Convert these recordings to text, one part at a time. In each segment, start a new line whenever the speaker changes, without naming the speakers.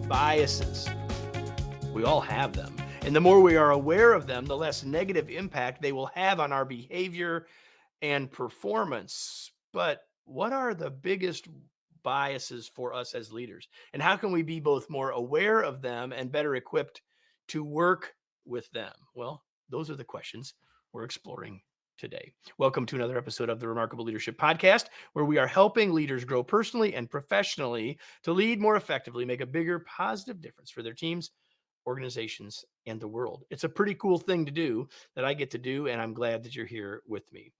biases. We all have them. And the more we are aware of them, the less negative impact they will have on our behavior and performance. But what are the biggest biases for us as leaders? And how can we be both more aware of them and better equipped to work with them? Well, those are the questions we're exploring today. Welcome to another episode of the Remarkable Leadership Podcast, where we are helping leaders grow personally and professionally to lead more effectively, make a bigger positive difference for their teams, organizations, and the world. It's a pretty cool thing to do that I get to do, and I'm glad that you're here with me.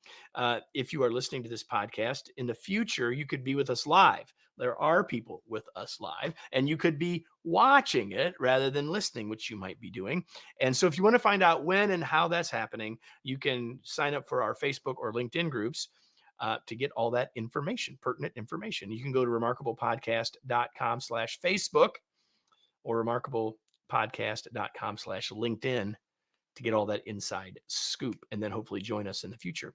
If you are listening to this podcast in the future, you could be with us live. There are people with us live, and you could be watching it rather than listening, which you might be doing. And so if you want to find out when and how that's happening, you can sign up for our Facebook or LinkedIn groups to get all that information, pertinent information. You can go to remarkablepodcast.com/Facebook or remarkablepodcast.com/LinkedIn to get all that inside scoop, and then hopefully join us in the future.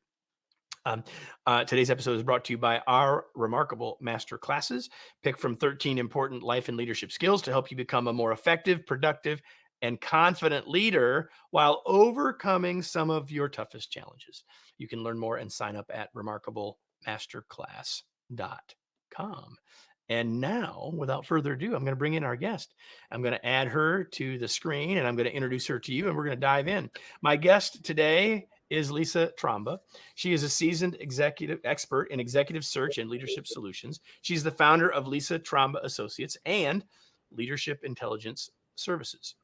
Today's episode is brought to you by our Remarkable Master Classes. Pick from 13 important life and leadership skills to help you become a more effective, productive, and confident leader while overcoming some of your toughest challenges. You can learn more and sign up at remarkablemasterclass.com. And now, without further ado, I'm going to bring in our guest. I'm going to add her to the screen, and I'm going to introduce her to you, and we're going to dive in. My guest today is Lisa Tromba. She is a seasoned executive expert in executive search and leadership solutions. She's the founder of Lisa Tromba Associates and Leadership Intelligence Services.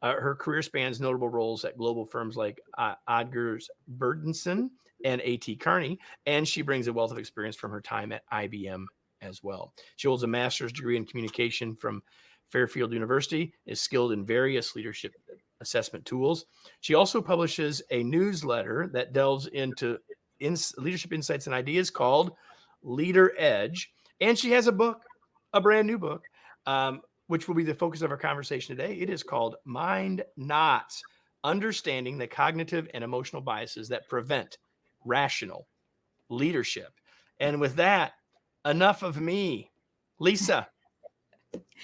Her career spans notable roles at global firms like Odgers Berndsen and A.T. Kearney, and she brings a wealth of experience from her time at IBM as well. She holds a master's degree in communication from Fairfield University, is skilled in various leadership assessment tools. She also publishes a newsletter that delves into leadership insights and ideas called Leader Edge. And she has a book, a brand new book, which will be the focus of our conversation today. It is called Mind Knots: Understanding the Cognitive and Emotional Biases That Prevent Rational Leadership. And with that, enough of me. Lisa,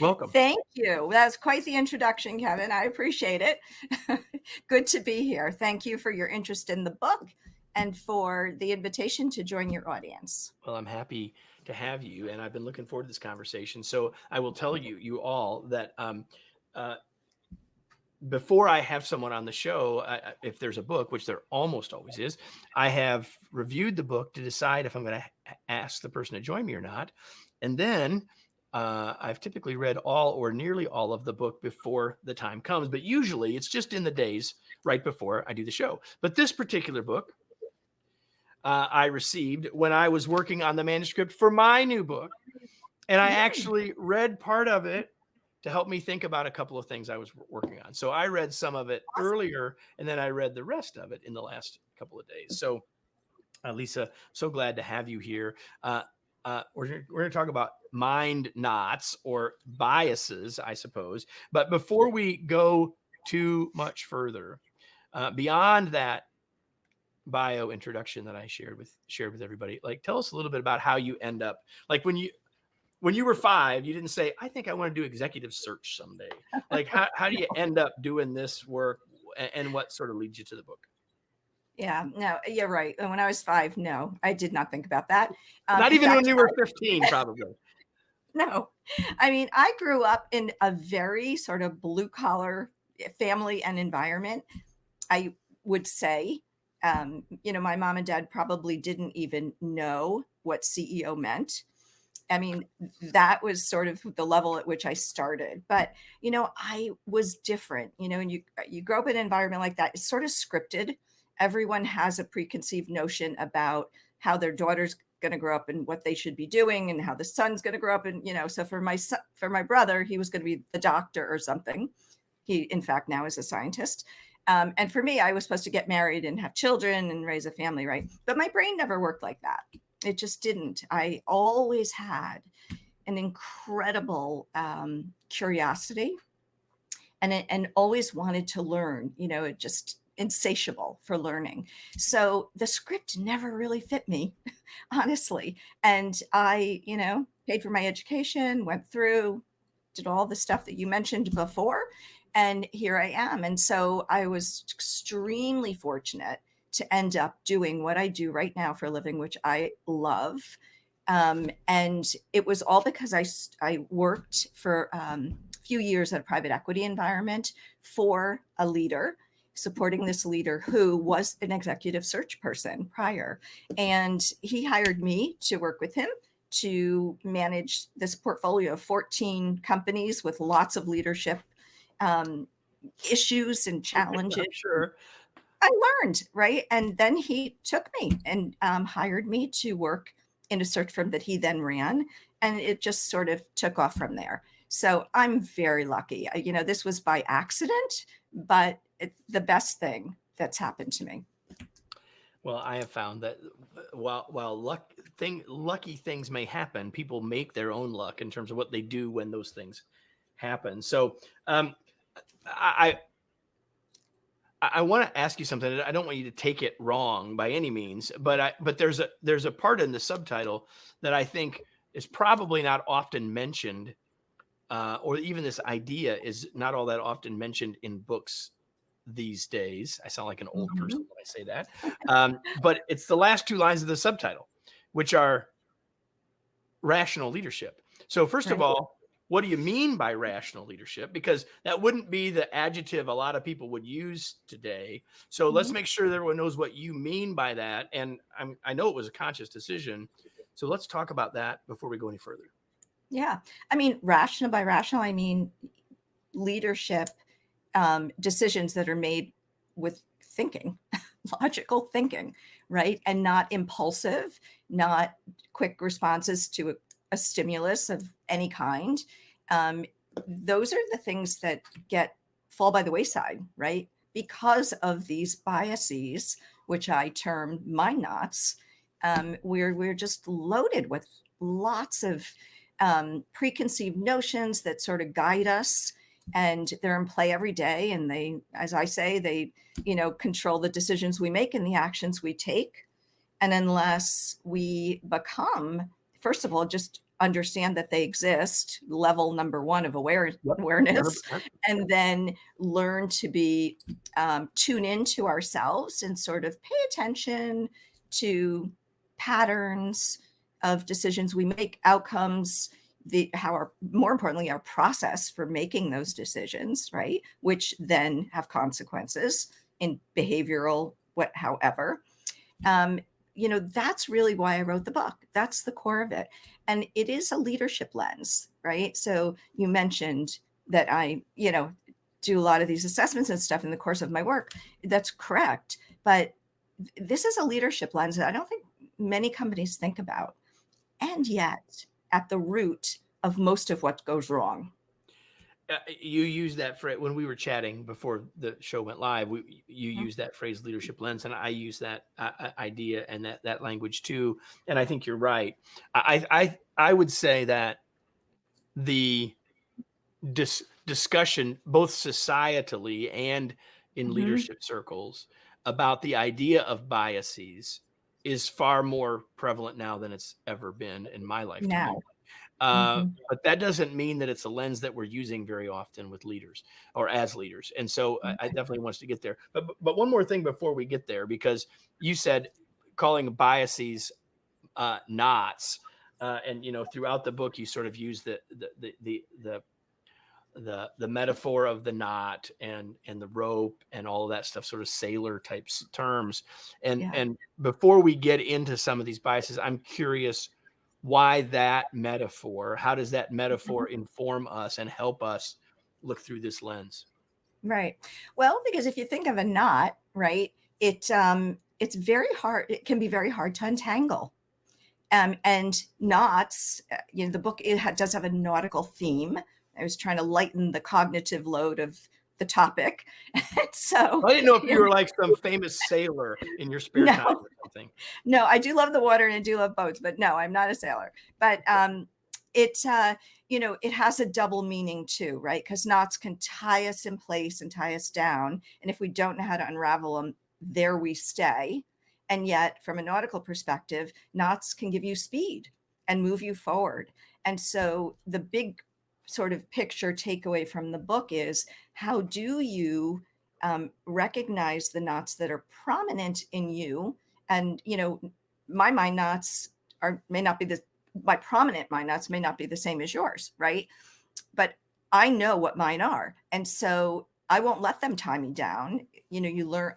welcome.
Thank you. That's quite the introduction, Kevin. I appreciate it. Good to be here. Thank you for your interest in the book and for the invitation to join your audience.
Well, I'm happy to have you, and I've been looking forward to this conversation. So I will tell you all that before I have someone on the show, if there's a book, which there almost always is, I have reviewed the book to decide if I'm going to ask the person to join me or not. And then I've typically read all or nearly all of the book before the time comes, but usually it's just in the days right before I do the show. But this particular book I received when I was working on the manuscript for my new book. And I actually read part of it to help me think about a couple of things I was working on. So I read some of it earlier, and then I read the rest of it in the last couple of days. So Lisa, so glad to have you here. We're going to talk about mind knots or biases, I suppose. But before we go too much further, beyond that bio introduction that I shared with everybody, like, tell us a little bit about how you end up, like, when you were 5, you didn't say, I think I want to do executive search someday. Like, how do you end up doing this work, and what sort of leads you to the book?
Yeah, no, you're right. When I was 5, no, I did not think about that.
Not even when you were 15, probably.
No, I mean, I grew up in a very sort of blue collar family and environment. I would say, my mom and dad probably didn't even know what CEO meant. I mean, that was sort of the level at which I started. But, I was different, and you grow up in an environment like that. It's sort of scripted. Everyone has a preconceived notion about how their daughter's going to grow up and what they should be doing and how the son's going to grow up. And, so for my brother, he was going to be the doctor or something. He, in fact, now is a scientist. And for me, I was supposed to get married and have children and raise a family, right? But my brain never worked like that. It just didn't. I always had an incredible curiosity and always wanted to learn, just insatiable for learning. So the script never really fit me, honestly. And I, paid for my education, went through, did all the stuff that you mentioned before, and here I am. And so I was extremely fortunate to end up doing what I do right now for a living, which I love. And it was all because I worked for a few years at a private equity environment for a leader, supporting this leader who was an executive search person prior. And he hired me to work with him to manage this portfolio of 14 companies with lots of leadership um, issues and challenges.
I'm sure.
I learned, right? And then he took me and hired me to work in a search firm that he then ran. And it just sort of took off from there. So I'm very lucky. This was by accident, but the best thing that's happened to me.
Well, I have found that while lucky things may happen, people make their own luck in terms of what they do when those things happen. So I I want to ask you something. I don't want you to take it wrong by any means, but there's a part in the subtitle that I think is probably not often mentioned, or even this idea is not all that often mentioned in books these days. I sound like an old person
Mhm.
when I say that, but it's the last two lines of the subtitle, which are rational leadership. So first of
Right.
all, what do you mean by rational leadership? Because that wouldn't be the adjective a lot of people would use today. So let's
Mhm.
make sure that everyone knows what you mean by that. And I know it was a conscious decision. So let's talk about that before we go any further.
Yeah. I mean, rational by rational, I mean leadership decisions that are made with thinking, logical thinking, right? And not impulsive, not quick responses to a stimulus of any kind. Um, those are the things that get fall by the wayside, right? Because of these biases, which I term mind knots. We're just loaded with lots of preconceived notions that sort of guide us, and they're in play every day, and they, as I say, they control the decisions we make and the actions we take. And unless we become, first of all, just understand that they exist, level number one of
Yep.
awareness,
100%.
and then learn to be tune into ourselves and sort of pay attention to patterns of decisions we make, outcomes, how our, more importantly, our process for making those decisions, right, which then have consequences in behavioral however. um, that's really why I wrote the book. That's the core of it. And it is a leadership lens, right? So you mentioned that I, do a lot of these assessments and stuff in the course of my work. That's correct. But this is a leadership lens that I don't think many companies think about. And yet, at the root of most of what goes wrong.
You use that phrase when we were chatting before the show went live. You
Mhm.
use that phrase leadership lens, and I use that idea and that language too. And I think you're right. I would say that the discussion, both societally and in
Mhm.
leadership circles, about the idea of biases is far more prevalent now than it's ever been in my lifetime.
Now. Mhm.
But that doesn't mean that it's a lens that we're using very often with leaders or as leaders. And so I
Okay.
definitely want us to get there. But one more thing before we get there, because you said calling biases knots, and throughout the book you sort of use the metaphor of the knot and the rope and all of that stuff, sort of sailor types terms. And
Yeah.
and before we get into some of these biases, I'm curious why that metaphor. How does that
Mhm.
metaphor inform us and help us look through this lens?
Right. Well, because if you think of a knot, right, it's very hard. It can be very hard to untangle. And knots, the book does have a nautical theme. I was trying to lighten the cognitive load of the topic. And so,
I didn't know if
you
you
know,
were like some famous sailor in your spare time
no,
or something.
no, I do love the water and I do love boats, but no, I'm not a sailor. But it has a double meaning too, right? Because knots can tie us in place and tie us down. And if we don't know how to unravel them, there we stay. And yet, from a nautical perspective, knots can give you speed and move you forward. And so the big sort of picture takeaway from the book is, how do you recognize the knots that are prominent in you? And, my mind knots may not be my prominent mind knots may not be the same as yours, right? But I know what mine are. And so I won't let them tie me down.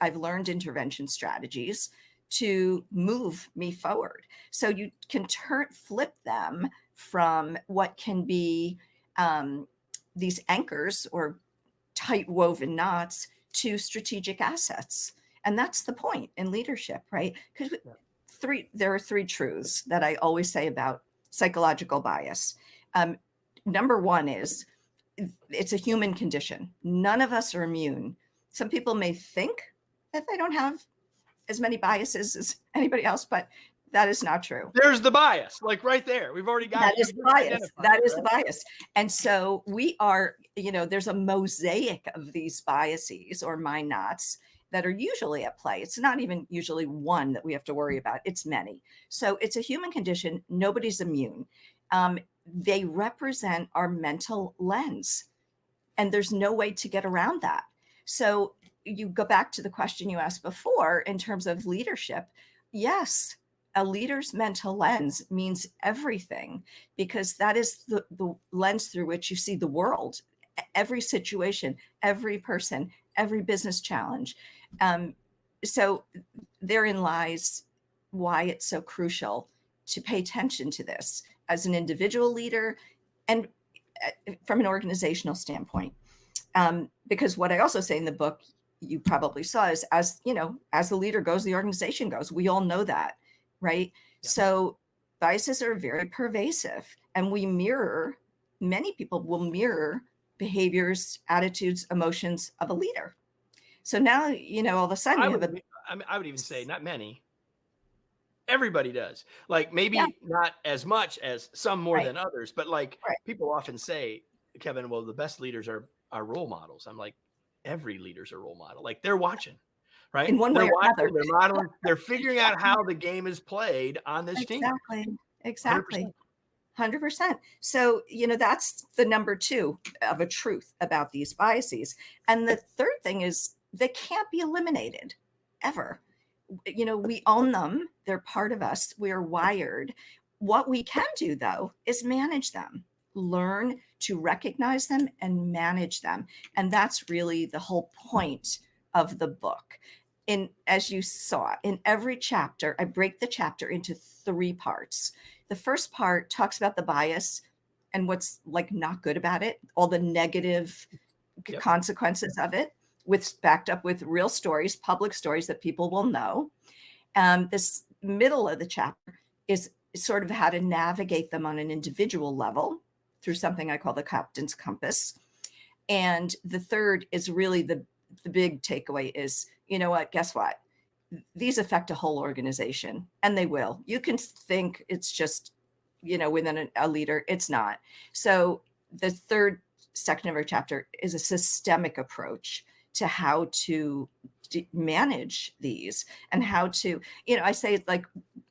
I've learned intervention strategies to move me forward. So you can flip them from what can be these anchors or tight woven knots to strategic assets. And that's the point in leadership, right? Because there are three truths that I always say about psychological bias. Number one is, it's a human condition. None of us are immune. Some people may think that they don't have as many biases as anybody else, but that is not true.
There's the bias, like right there. We've already got
that is the bias. That is the bias. And so we are, there's a mosaic of these biases or mind knots that are usually at play. It's not even usually one that we have to worry about. It's many. So it's a human condition. Nobody's immune. They represent our mental lens, and there's no way to get around that. So you go back to the question you asked before in terms of leadership. Yes, a leader's mental lens means everything, because that is the lens through which you see the world, every situation, every person, every business challenge. So therein lies why it's so crucial to pay attention to this as an individual leader and from an organizational standpoint. Because what I also say in the book, you probably saw, is as the leader goes, the organization goes. We all know that, right? Yeah. So biases are very pervasive, and many people will mirror behaviors, attitudes, emotions of a leader. So now, all of a sudden
I would even say not many. Everybody does. Like, maybe not as much as some more than others, but people often say, Kevin, well, the best leaders are role models. I'm like, every leader's a role model. Like, they're watching, right?
In one way or another.
They're modeling, they're figuring out how the game is played on this team.
Exactly. 100%. So, that's the number two of a truth about these biases. And the third thing is, they can't be eliminated ever. We own them. They're part of us. We are wired. What we can do, though, is manage them, learn to recognize them and manage them. And that's really the whole point of the book. As you saw, in every chapter, I break the chapter into 3 parts. The first part talks about the bias and what's not good about it, all the negative consequences of it, backed up with real stories, public stories that people will know. This middle of the chapter is sort of how to navigate them on an individual level through something I call the captain's compass. And the third is really the big takeaway is, guess what? These affect a whole organization, and they will. You can think it's just, within a leader. It's not. So the third section of our chapter is a systemic approach to how to manage these, and how to, I say it's like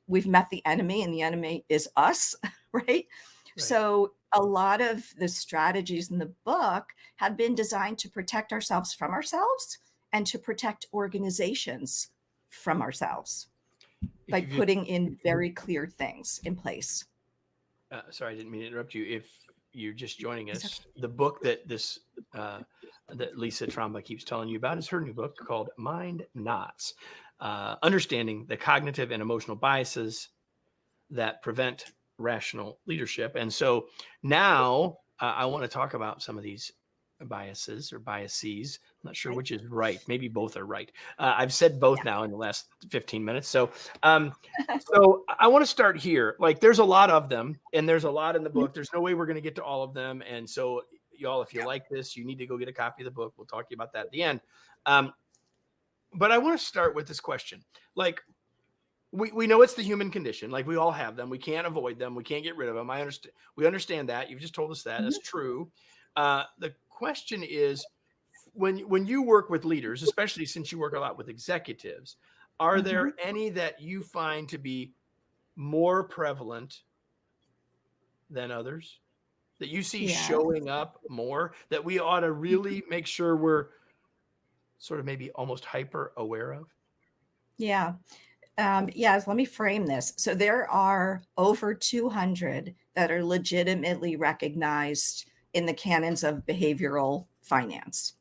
we've met the enemy and the enemy is us, right? So a lot of the strategies in the book have been designed to protect ourselves from ourselves and to protect organizations from ourselves by putting in very clear things in place.
Sorry, I didn't mean to interrupt you. If you're just joining us, the book that that Lisa Tromba keeps telling you about is her new book called Mind Knots, Understanding the Cognitive and Emotional Biases that Prevent Rational Leadership. And so now I want to talk about some of these biases or biases. I'm not sure which is right. Maybe both are right. I've said both now in the last 15 minutes. So so I want to start here. There's a lot of them, and there's a lot in the book. There's no way we're going to get to all of them. And so y'all, if you like this, you need to go get a copy of the book. We'll talk to you about that at the end. But I want to start with this question. We know it's the human condition. We all have them. We can't avoid them. We can't get rid of them. We understand that. You've just told us that. That's true. The question is, when you work with leaders, especially since you work a lot with executives, are there any that you find to be more prevalent than others? that you see
Yeah.
showing up more that we ought to
Mhm.
really make sure we're sort of maybe almost hyper aware of?
Yeah. Yes, let me frame this. So there are over 200 that are legitimately recognized in the canons of behavioral finance.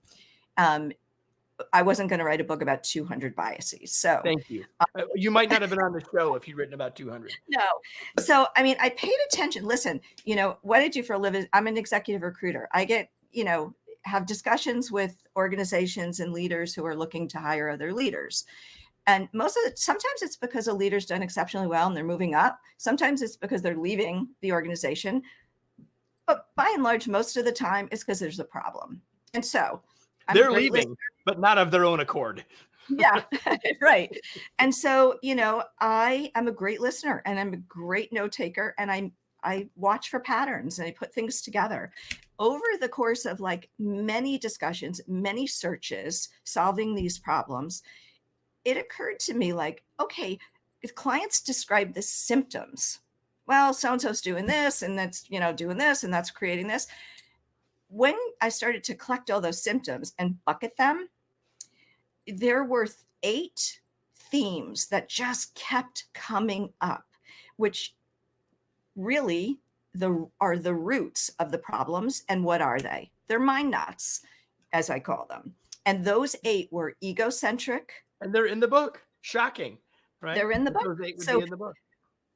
Um, I wasn't going to write a book about 200 biases. So,
Thank you. You might not have been on the show if you'd written about 200.
no. So, I mean, I paid attention. Listen, what I do for a living, I'm an executive recruiter. I get, have discussions with organizations and leaders who are looking to hire other leaders. And sometimes it's because a leader's done exceptionally well and they're moving up. Sometimes it's because they're leaving the organization. But by and large, most of the time, it's because there's a problem. And so I'm a
They're
great
leaving, but not of their own accord.
Yeah, right. And so, I am a great listener and I'm a great note taker and I watch for patterns and I put things together. Over the course of like many discussions, many searches, solving these problems, it occurred to me like, okay, if clients describe the symptoms, well, so and so's doing this and that's, doing this and that's creating this. When I started to collect all those symptoms and bucket them, there were 8 themes that just kept coming up, which really are the roots of the problems. And what are they? They're mind knots, as I call them. And those 8 were egocentric.
And they're in the book. Shocking, right?
They're in the
That
book.
those 8 would be
So
in the book.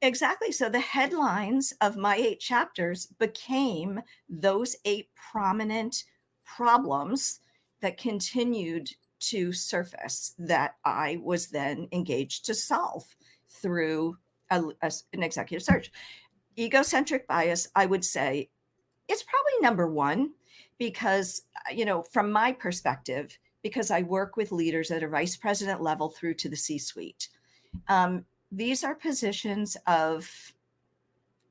exactly. So the headlines of my 8 chapters became those 8 prominent problems that continued to surface that I was then engaged to solve through an executive search. Egocentric bias, I would say, is probably number one because, from my perspective, because I work with leaders at a vice president level through to the C suite. These are positions of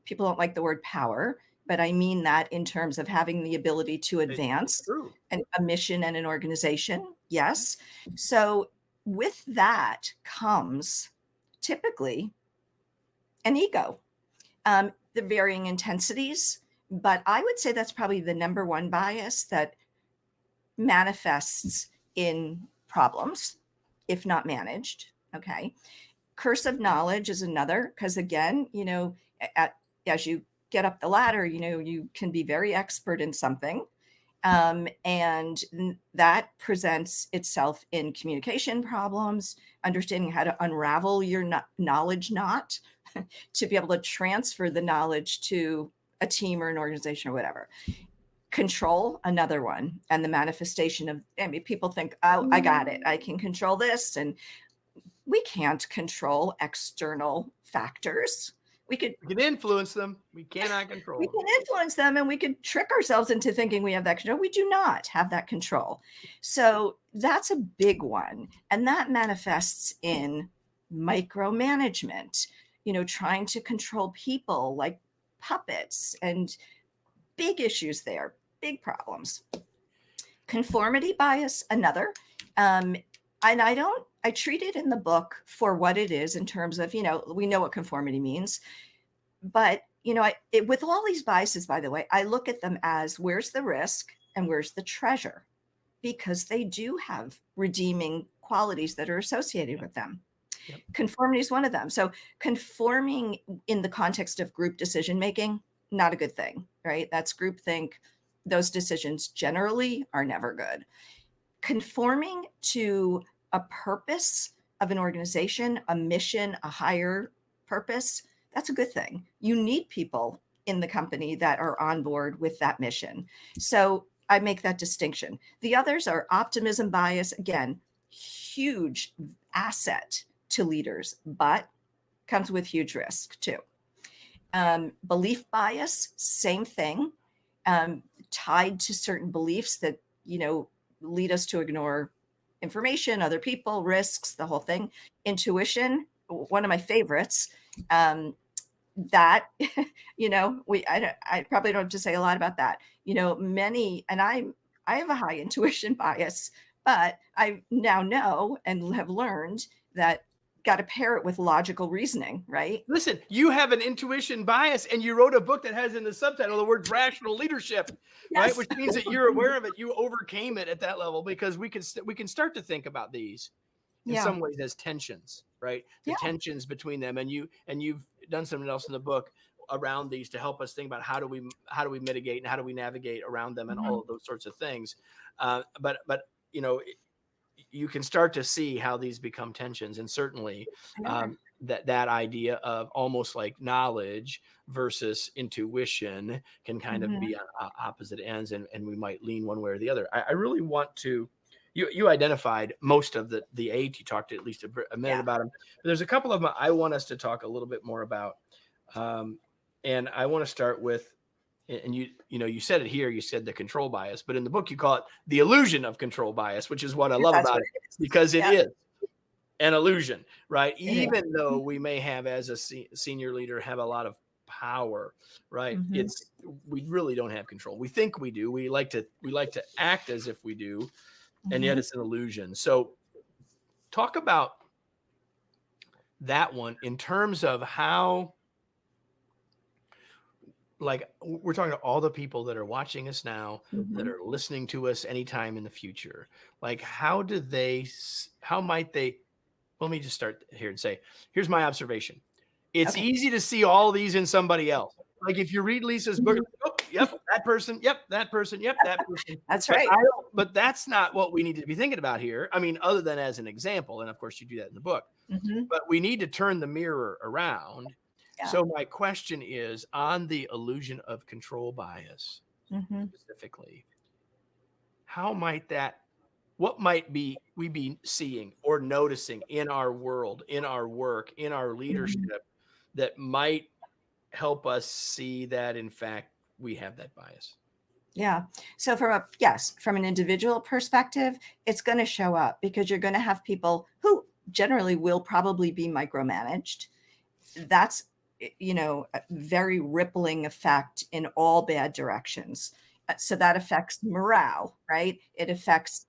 people don't like the word power, but I mean that in terms of having the ability to
It's
advance
true.
a mission and an organization. Yes. So with that comes typically an ego, the varying intensities. But I would say that's probably the number one bias that manifests in problems, if not managed. Okay. Curse of knowledge is another, because again, at, as you get up the ladder, you can be very expert in something. And that presents itself in communication problems, understanding how to unravel your knowledge knot to be able to transfer the knowledge to a team or an organization or whatever. Control, another one. And the manifestation of, I mean, people think, oh, I got it. I can control this. And we can't control external factors. We could
We can influence them. We cannot control
we
them.
can influence them and we could trick ourselves into thinking we have that control. We do not have that control. So that's a big one. And that manifests in micromanagement, trying to control people like puppets and big issues there, big problems. Conformity bias, another. Um, and I treat it in the book for what it is in terms of, we know what conformity means. But, with all these biases, by the way, I look at them as where's the risk and where's the treasure, because they do have redeeming qualities that are associated with them.
Yep.
Conformity is one of them. So conforming in the context of group decision making, not a good thing, right? That's groupthink. Those decisions generally are never good. Conforming to a purpose of an organization, a mission, a higher purpose, that's a good thing. You need people in the company that are on board with that mission. So I make that distinction. The others are optimism bias. Again, huge asset to leaders, but comes with huge risk too. Belief bias, same thing, tied to certain beliefs that, lead us to ignore information, other people, risks, the whole thing. Intuition, one of my favorites. That I probably don't have to say a lot about that. And I have a high intuition bias, but I now know and have learned that got to pair it with logical reasoning, right?
Listen, you have an intuition bias, and you wrote a book that has in the subtitle the words rational leadership, right?
Yes.
Which means that you're aware of it. You overcame it at that level, because we can start to think about these in
Yeah.
some ways as tensions, right? The
Yeah.
tensions between them, and you've done something else in the book around these to help us think about how do we mitigate and how do we navigate around them and all
Mhm.
of those sorts of things. But you know, you can start to see how these become tensions, and certainly
They are.
that idea of almost like knowledge versus intuition can kind of
Mhm.
be on opposite ends, and we might lean one way or the other. I really want to. You identified most of the eight. You talked at least a minute
Yeah.
about them, but there's a couple of them I want us to talk a little bit more about. Um, and I want to start with, and you said it here, you said the control bias, but in the book you call it the illusion of control bias, which is what I love
That's
about
what
it,
it is.
because it
Yeah,
is an illusion, right?
it is.
Even though we may have, as a senior leader, have a lot of power, right?
Mhm.
We really don't have control. We think we do. We like to act as if we do, and yet
Mhm.
it's an illusion. So talk about that one in terms of how, like, we're talking to all the people that are watching us now, that
Mhm.
are listening to us anytime in the future. Like, how might they, let me just start here and say, here's my observation. It's
Okay.
easy to see all these in somebody else. Like, if you read Lisa's book,
Mhm.
oh, yep, that person, yep, that person, yep, that person.
That's
But
right.
but that's not what we need to be thinking about here. I mean, other than as an example, and of course you do that in the book,
Mhm.
but we need to turn the mirror around.
Yeah.
So my question is on the illusion of control bias
Mhm.
specifically, how might that, what might we be seeing or noticing in our world, in our work, in our
Mhm.
leadership, that might help us see that in fact we have that bias?
Yeah. So from an individual perspective, it's going to show up because you're going to have people who generally will probably be micromanaged. That's a very rippling effect in all bad directions. So that affects morale, right? It affects,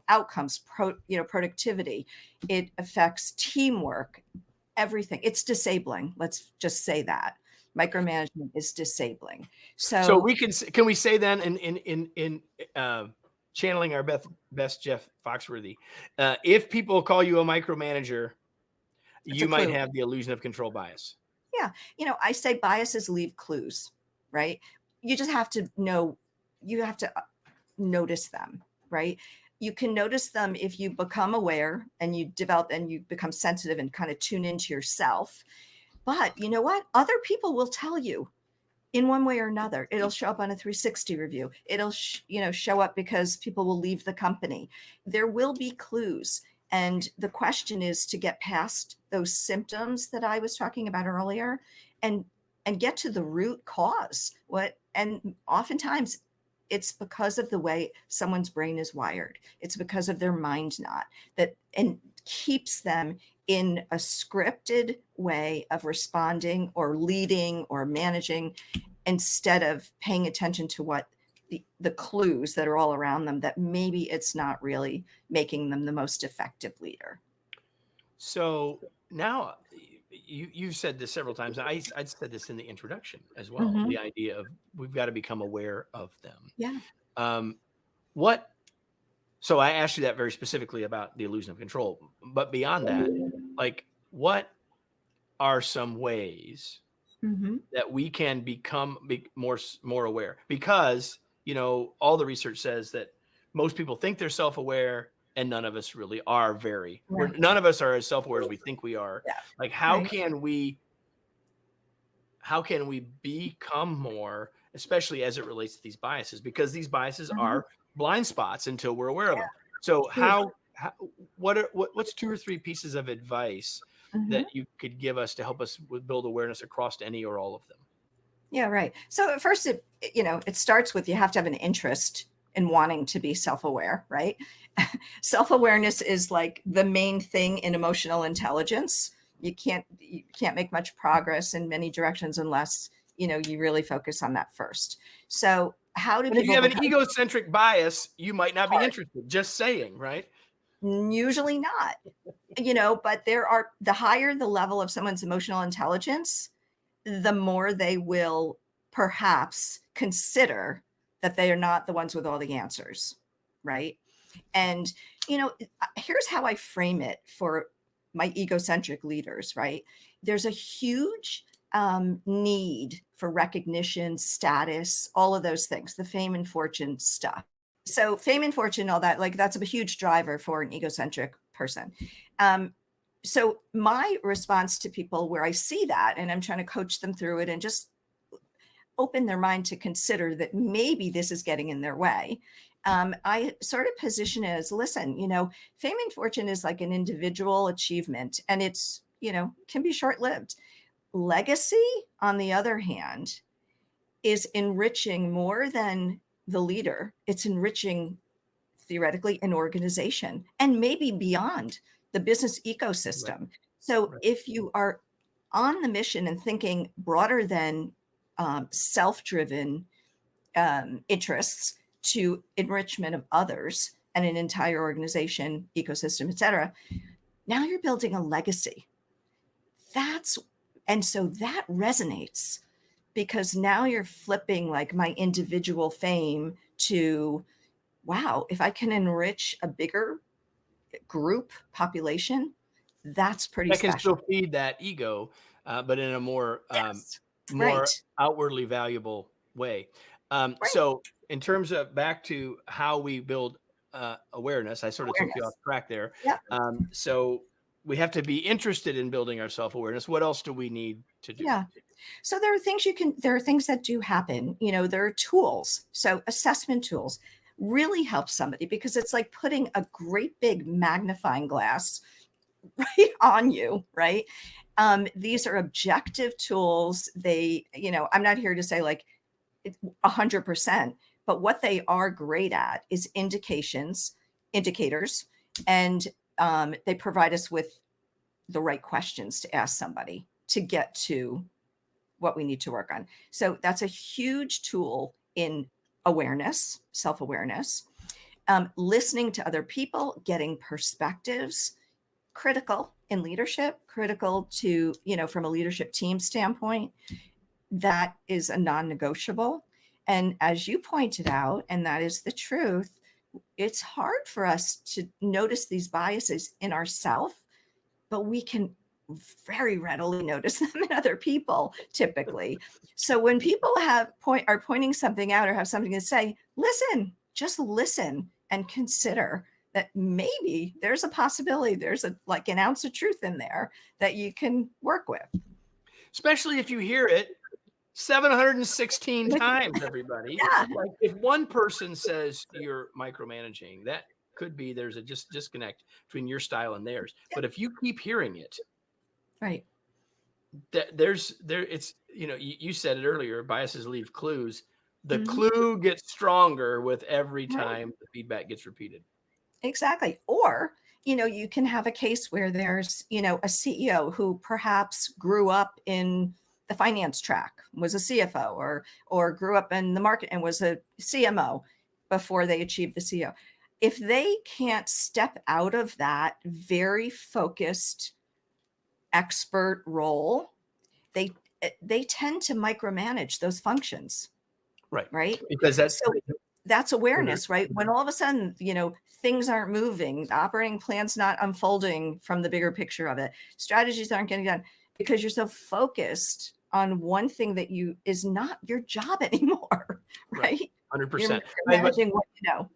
outcomes, productivity. It affects teamwork, everything. It's disabling. Let's just say that. Micromanagement is disabling.
So
So
can we say then in channeling our best Jeff Foxworthy, if people call you a micromanager,
it's a
you might
clue.
have the illusion of control bias.
Yeah. I say biases leave clues, right? You just have to know, you have to notice them, right? You can notice them if you become aware and you develop and you become sensitive and kind of tune into yourself. But you know what? Other people will tell you in one way or another. It'll show up on a 360 review. It'll show up because people will leave the company. There will be clues. And the question is to get past those symptoms that I was talking about earlier and get to the root cause. What and oftentimes it's because of the way someone's brain is wired. It's because of their mind not that and keeps them in a scripted way of responding or leading or managing instead of paying attention to what the clues that are all around them that maybe it's not really making them the most effective leader.
So now you've said this several times. I'd said this in the introduction as well.
Mhm.
The idea of we've got to become aware of them.
Yeah.
Um, what? So I asked you that very specifically about the illusion of control, but beyond that, like, what are some ways
Mhm.
that we can more aware? Because all the research says that most people think they're self-aware, and none of us really are
Yeah.
none of us are as self-aware as we think we are.
Yeah.
Like,
Right.
how can we become more, especially as it relates to these biases, because these biases
Mhm.
are blind spots until we're aware of them. So
Huge.
what's two or three pieces of advice
Mhm.
that you could give us to help us build awareness across any or all of them?
Yeah, right. So at first it starts with you have to have an interest in wanting to be self-aware, right? Self-awareness is like the main thing in emotional intelligence. You can't make much progress in many directions unless, you really focus on that first. So how do
And if you
people
have an
become
egocentric bias, you might not be
hard?
interested. Just saying, right?
Usually not. but the higher the level of someone's emotional intelligence, the more they will perhaps consider that they are not the ones with all the answers, right? And, here's how I frame it for my egocentric leaders, right? There's a huge need for recognition, status, all of those things, the fame and fortune stuff. So, fame and fortune, all that, like that's a huge driver for an egocentric person. Um, so, my response to people where I see that, and I'm trying to coach them through it and just open their mind to consider that maybe this is getting in their way. I sort of position it as, listen, fame and fortune is like an individual achievement, and it's, can be short lived. Legacy, on the other hand, is enriching more than the leader. It's enriching theoretically an organization and maybe beyond the business
Right.
ecosystem. So
Right.
if you are on the mission and thinking broader than self-driven interests to enrichment of others and an entire organization, ecosystem, et cetera, now you're building a legacy. And so that resonates because now you're flipping like my individual fame to, wow, if I can enrich a bigger group population, that's pretty
That can
special.
still feed that ego, but in a
Yes.
more
Right.
outwardly valuable way.
Right.
So in terms of back to how we build awareness, I sort of took you off
Awareness.
track there.
Yep.
So we have to be interested in building our self-awareness. What else do we need to do?
Yeah. So there are things that do happen. There are tools. So assessment tools really help somebody because it's like putting a great big magnifying glass right on you, right? These are objective tools. I'm not here to say like 100%, but what they are great at is indicators, and they provide us with the right questions to ask somebody to get to what we need to work on. So that's a huge tool in awareness, self-awareness, listening to other people, getting perspectives, critical in leadership, critical to, from a leadership team standpoint, that is a non-negotiable. And as you pointed out, and that is the truth, it's hard for us to notice these biases in ourselves, but we can very readily notice them in other people typically. So when people are pointing something out or have something to say, listen, just listen and consider that maybe there's a possibility, there's like an ounce of truth in there that you can work with.
Especially if you hear it 716 times, everybody.
Yeah,
Like if one person says you're micromanaging, that could be there's a disconnect between your style and theirs. But if you keep hearing it,
right.
it's you said it earlier, biases leave clues. The
Mhm.
clue gets stronger with every
Right.
time the feedback gets repeated.
Exactly. Or, you can have a case where there's, a CEO who perhaps grew up in the finance track, was a CFO, or grew up in the market and was a CMO before they achieved the CEO. If they can't step out of that very focused expert role, they they tend to micromanage those functions,
Right.
right?
Because that's
So that's
under
awareness, right? When all of a sudden, things aren't moving, the operating plan's not unfolding from the bigger picture of it, strategies aren't getting done because you're so focused on one thing that is not your job anymore,
right.
right? You're
100%.
managing what you know.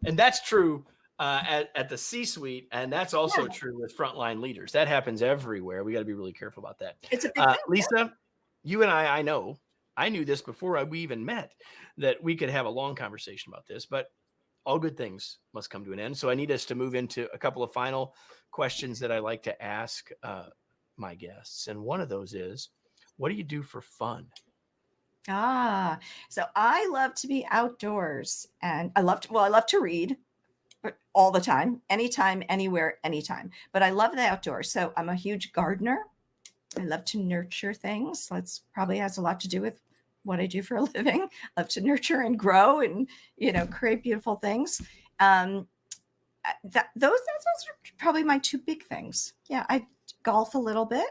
And that's true at the C-suite, and that's
Yeah,
also true with frontline leaders. That happens everywhere. We got to be really careful about that.
it's a big thing. Yeah.
Lisa, you and I know, I knew this before we even met, that we could have a long conversation about this, but all good things must come to an end. So I need us to move into a couple of final questions that I like to ask my guests. And one of those is, what do you do for fun?
So I love to be outdoors and I love to read but all the time, anytime, anywhere, anytime. But I love the outdoors. So I'm a huge gardener. I love to nurture things. That's probably has a lot to do with what I do for a living. I love to nurture and grow and, create beautiful things. Um, those are probably my two big things. Yeah, I golf a little bit.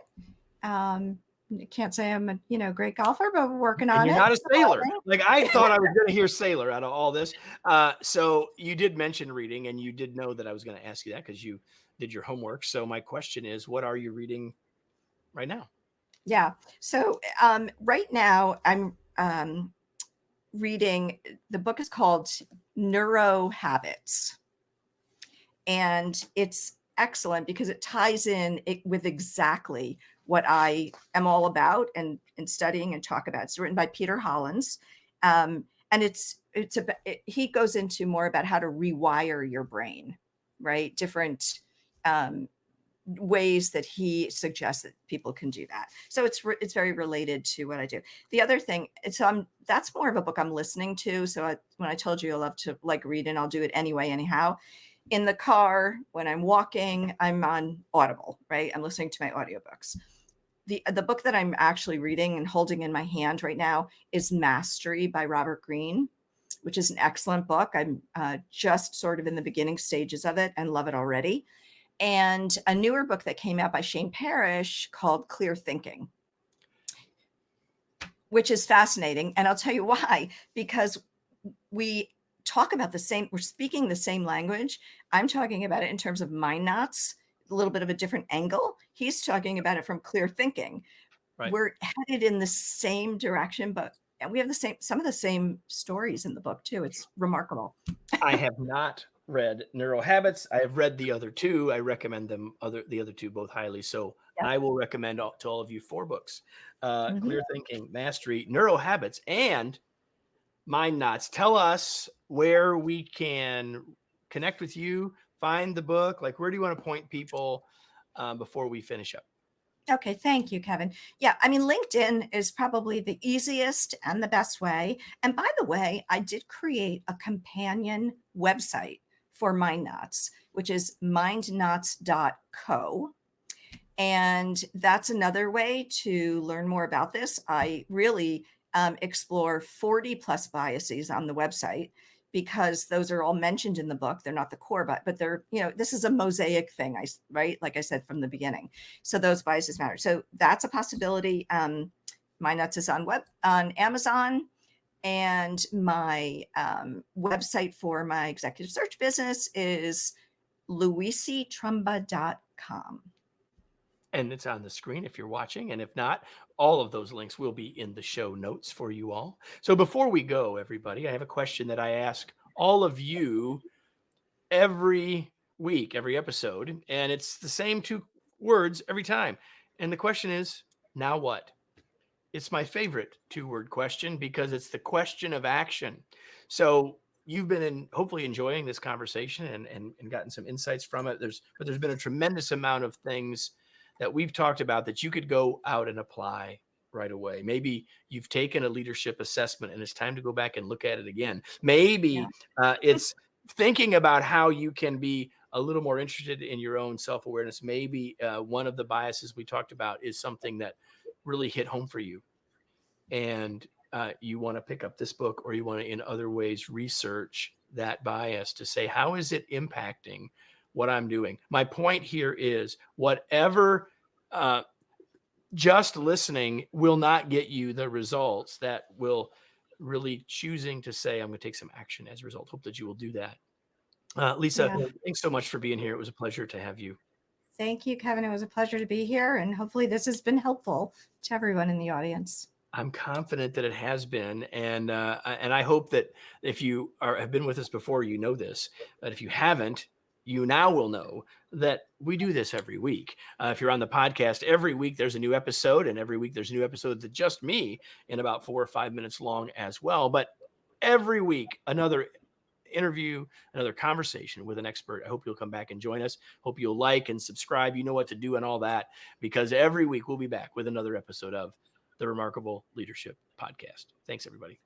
Can't say I'm a great golfer, but we're working
And
on
you're
it.
not a sailor.
Surviving.
Like I thought I was going to hear sailor out of all this. So you did mention reading, and you did know that I was going to ask you that because you did your homework. So my question is, what are you reading right now?
Yeah. So right now I'm reading. The book is called Neuro Habits, and it's excellent because it ties in it with exactly what I am all about and studying and talk about. It's written by Peter Hollins, and it's about he goes into more about how to rewire your brain, right? Different um, ways that he suggests that people can do that. So it's very related to what I do. The other thing, that's more of a book I'm listening to. So when I told you I love to like read, and I'll do it anyway, anyhow. In the car, when I'm walking, I'm on Audible, right? I'm listening to my audiobooks. The book that I'm actually reading and holding in my hand right now is Mastery by Robert Greene, which is an excellent book. I'm just sort of in the beginning stages of it and love it already. And a newer book that came out by Shane Parrish called Clear Thinking, which is fascinating. And I'll tell you why, because we talk about we're speaking the same language. I'm talking about it in terms of mind knots, a little bit of a different angle. He's talking about it from clear thinking.
Right.
We're headed in the same direction, but we have some of the same stories in the book too. It's remarkable.
I have not read Neuro Habits. I have read the other two. I recommend the other two both highly. So
Yeah.
I will recommend to all of you 4 books:
Mhm.
Clear Thinking, Mastery, Neuro Habits, and Mind Knots. Tell us where we can connect with you, find the book. Like, where do you want to point people before we finish up?
Okay, thank you, Kevin. Yeah, I mean, LinkedIn is probably the easiest and the best way. And by the way, I did create a companion website for MindKnots, which is mindknots.co. And that's another way to learn more about this. I really explore 40 plus biases on the website because those are all mentioned in the book. They're not the core, but they're, this is a mosaic thing, right? Like I said from the beginning. So those biases matter. So that's a possibility. My Nuts is on Amazon, and my website for my executive search business is luisitromba.com.
And it's on the screen if you're watching. And if not, all of those links will be in the show notes for you all. So before we go, everybody, I have a question that I ask all of you every week, every episode. And it's the same 2 words every time. And the question is, now what? It's my favorite 2-word question because it's the question of action. So you've been hopefully enjoying this conversation and gotten some insights from it. But there's been a tremendous amount of things that we've talked about that you could go out and apply right away. Maybe you've taken a leadership assessment and it's time to go back and look at it again.
Yeah.
Maybe it's thinking about how you can be a little more interested in your own self-awareness. Maybe one of the biases we talked about is something that really hit home for you, and you want to pick up this book, or you want to in other ways research that bias to say, how is it impacting what I'm doing? My point here is whatever just listening will not get you the results that will really choosing to say, I'm going to take some action as a result. Hope that you will do that. Lisa,
Yeah.
thanks so much for being here. It was a pleasure to have you.
Thank you, Kevin. It was a pleasure to be here, and hopefully this has been helpful to everyone in the audience.
I'm confident that it has been, and I hope that if you have been with us before, you know this. But if you haven't, you now will know that we do this every week. If you're on the podcast, every week there's a new episode, and every week there's a new episode that's just me in about 4 or 5 minutes long as well. But every week, another interview, another conversation with an expert. I hope you'll come back and join us. Hope you'll like and subscribe. You know what to do and all that, because every week we'll be back with another episode of the Remarkable Leadership Podcast. Thanks, everybody.